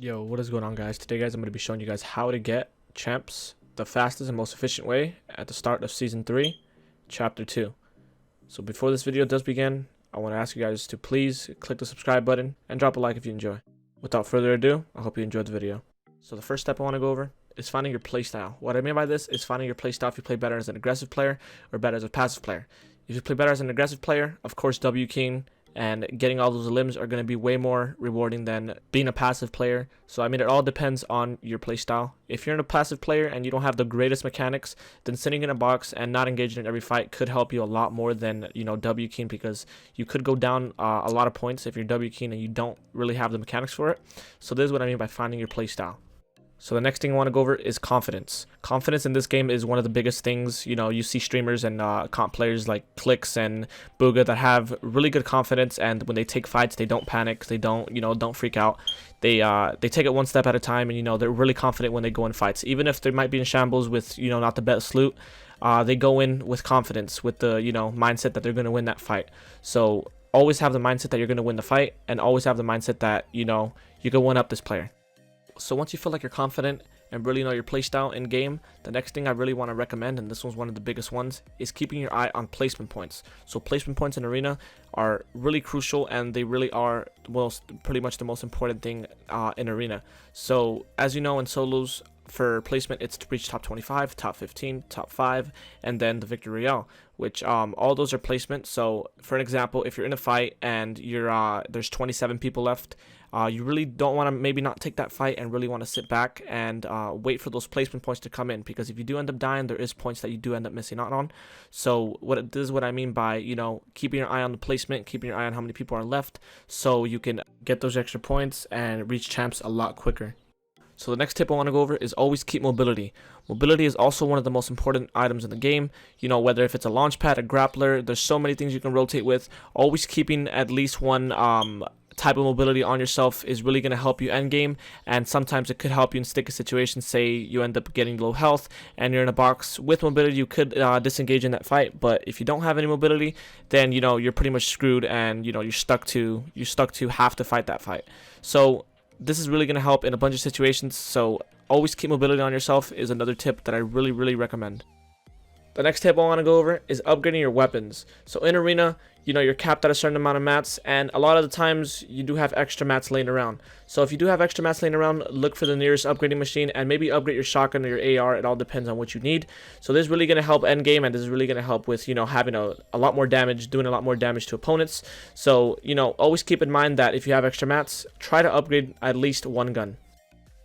Yo, what is going on, guys? Today, guys, I'm going to be showing you guys how to get champs the fastest and most efficient way at the start of Season 3, Chapter 2. So before this video does begin, I want to ask you guys to please click the subscribe button and drop a like if you enjoy. Without further ado, I hope you enjoyed the video. So the first step I want to go over is finding your playstyle. What I mean by this is finding your playstyle if you play better as an aggressive player or better as a passive player. If you play better as an aggressive player, of course, W keying and getting all those limbs are going to be way more rewarding than being a passive player. So I mean, it all depends on your playstyle. If you're a passive player and you don't have the greatest mechanics, then sitting in a box and not engaging in every fight could help you a lot more than, W keying, because you could go down a lot of points if you're W keying and you don't really have the mechanics for it. So this is what I mean by finding your playstyle. So the next thing I want to go over is confidence. Confidence in this game is one of the biggest things. You see streamers and comp players like Clicks and Booga that have really good confidence, and when they take fights, they don't panic, they don't freak out. They take it one step at a time, and they're really confident when they go in fights. Even if they might be in shambles with not the best loot, they go in with confidence, with the mindset that they're going to win that fight. So always have the mindset that you're going to win the fight, and always have the mindset that you can one up this player. So once you feel like you're confident and really know your playstyle in game, the next thing I really want to recommend, and this one's one of the biggest ones, is keeping your eye on placement points. So placement points in arena are really crucial, and they really are pretty much the most important thing in arena. So as you know, in solos, for placement, it's to reach top 25, top 15, top 5, and then the victory royale, which all those are placement. So for an example, if you're in a fight and there's 27 people left, you really don't want to maybe not take that fight and really want to sit back and wait for those placement points to come in, because if you do end up dying, there is points that you do end up missing out on. So this is what I mean by keeping your eye on the placement, keeping your eye on how many people are left, so you can get those extra points and reach champs a lot quicker. So the next tip I want to go over is always keep mobility. Mobility is also one of the most important items in the game. Whether if it's a launch pad, a grappler, there's so many things you can rotate with. Always keeping at least one type of mobility on yourself is really going to help you end game, and sometimes it could help you in sticky situations. Say you end up getting low health and you're in a box with mobility, you could disengage in that fight. But if you don't have any mobility, then you're pretty much screwed, and you're stuck to have to fight that fight. So this is really going to help in a bunch of situations. So always keep mobility on yourself is another tip that I really recommend. The next tip I want to go over is upgrading your weapons. So in arena, you're capped at a certain amount of mats, and a lot of the times you do have extra mats laying around. So if you do have extra mats laying around, look for the nearest upgrading machine and maybe upgrade your shotgun or your AR. It all depends on what you need. So this is really going to help end game, and this is really going to help with having a lot more damage, doing a lot more damage to opponents. So always keep in mind that if you have extra mats, try to upgrade at least one gun.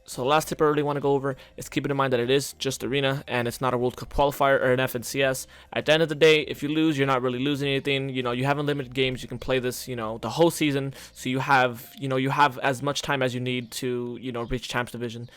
So the last tip I really want to go over is keeping in mind that it is just arena and it's not a World Cup qualifier or an FNCS. At the end of the day, if you lose, you're not really losing anything. You have unlimited games. You can play this, the whole season. So you have as much time as you need to, reach Champs Division.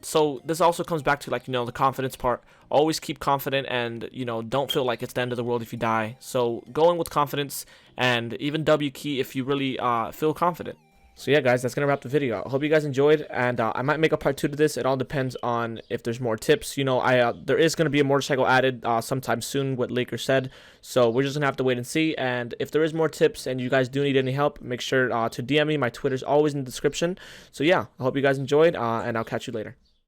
So this also comes back to the confidence part. Always keep confident, and don't feel like it's the end of the world if you die. So go in with confidence, and even W key if you really feel confident. So yeah, guys, that's going to wrap the video. I hope you guys enjoyed, and I might make a part 2 to this. It all depends on if there's more tips. There is going to be a motorcycle added sometime soon, what Laker said. So we're just going to have to wait and see. And if there is more tips and you guys do need any help, make sure to DM me. My Twitter's always in the description. So yeah, I hope you guys enjoyed, and I'll catch you later.